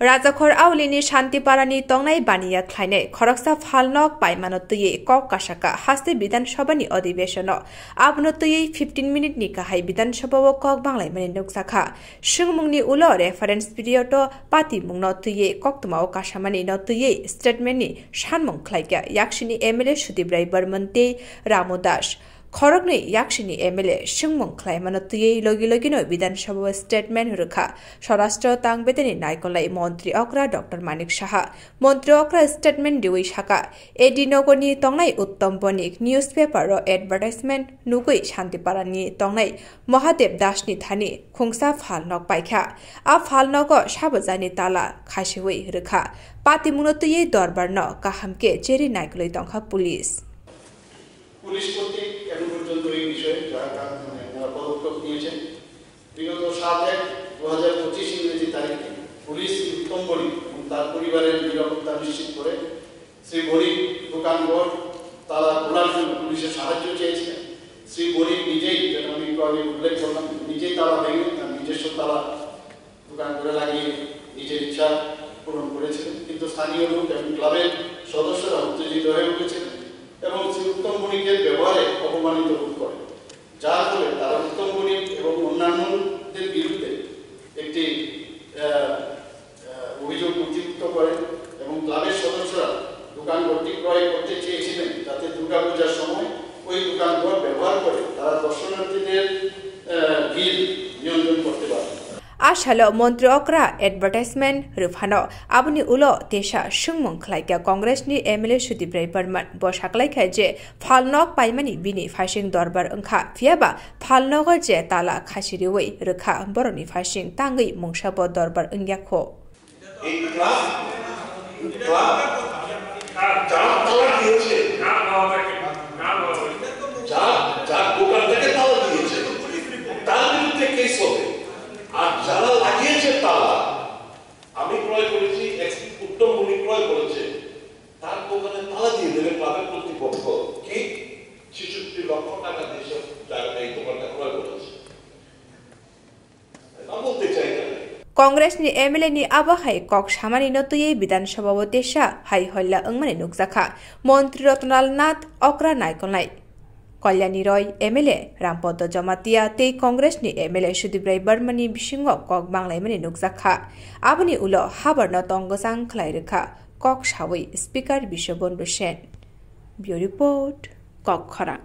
Rajakhor Aulini Shantiparani Tongnai Baniya Khlainai Khoroksa Phalnok Paimanotui Kok Kasaka Haste Bidan Sabhani Adhibesono Abnotui 15 minute ni kahai Bidan Sabha Kok Banglai Mani Nuksakha Shungmungni Ulo reference video to Pati Mungnotui Koktuma Kashamani Notui statement ni Shanmong Khlaika Yakshini MLA Shudibrai Barmante Ramodash Khorokni Yakshini MLA Shungmong Klaimanotui Logilogino Bidan Sabha statement Rukha Swarashtra Tangbeteni Naikolai Montri Okra Dr. Manik Shaha Montri Okra statement Dewi Shaka Edinogoni Tongnai Uttam Bonik newspaper advertisement Nugui Shantiparani Tongnai Mahadev Dashni Thani Khungsa Phalnok Paikha A Phalnogo Shabazani Tala Khashiwi Rukha Pati Munotui Dorbarno Kahamke Cheri Naikolai Tongkha Police police কর্তৃক এখন পর্যন্ত এই বিষয়ে যারা পদক্ষেপ নিয়েছেন বিগত 7/1/2025 ইংরেজি তারিখে পুলিশ উত্তম বণিক এবং তার পরিবারের নিরাপত্তা নিশ্চিত করে শ্রী বণিক দোকানঘর তালা খোলার জন্য পুলিশের সাহায্য চেয়েছিলেন শ্রী বণিক নিজেই যেটা আমি আগে উল্লেখ করলাম নিজেই তালা ভেঙে তার নিজস্ব তালা দোকান করে লাগিয়ে নিজের ইচ্ছা পূরণ করেছিলেন কিন্তু স্থানীয় লোক এবং ক্লাবের সদস্যরা উত্তেজিত হয়ে উঠেছিলেন এবং শ্রী উত্তম বণিকের ব্যবহারে অপমানিত বোধ করে যার ফলে তারা উত্তম বণিক এবং অন্যান্যদের বিরুদ্ধে একটি অভিযোগ নথিভুক্ত করে এবং ক্লাবের সদস্যরা দোকানঘরটি ক্রয় করতে চেয়েছিলেন যাতে দুর্গাপূজার সময় ওই দোকানঘর ব্যবহার করে তারা দর্শনার্থীদের ভিড় নিয়ন্ত্রণ করতে পারে Ashalo Montri Okra advertisement Rufano Abuni Ulo Tesha Shungmong Klaika Congress ni MLA Shudibrai Barman Boshaklai Kaje Phalnok Paimani Bini Fashing Dorbar Unkha Fiaba Phalnogo Je Tala Khashiriwi Rukha Boroni Fashing Tangi Mungshabo Dorbar Ungyakho আর যারা লাগিয়েছে তালা আমি ক্রয় করেছি উত্তম বণিক ক্রয় করেছে তার দোকানে তালা দিয়ে দেবে ক্লাবের কর্তৃপক্ষ কি ৬৬ লক্ষ টাকা দেশের জায়গাটা এই দোকানটা ক্রয় করেছে না বলতে চাই না Congress ni MLA ni Abahai Kok Shamani Notui Bidan Sabha Tesha Hai Holla Ungmani Nuksakha Montri Rotnal Nath Okra Naikolai Kalyani Roy MLA Rampodo Jamatia Te Congress ni MLA Shudibrai Barmani Bishingo Kok Banglai Mani Nuksakha Abuni Ulo Habar Notongosang Klairikha Kok Shawi Speaker Bishobon Bushen Bureau Report Kok Khara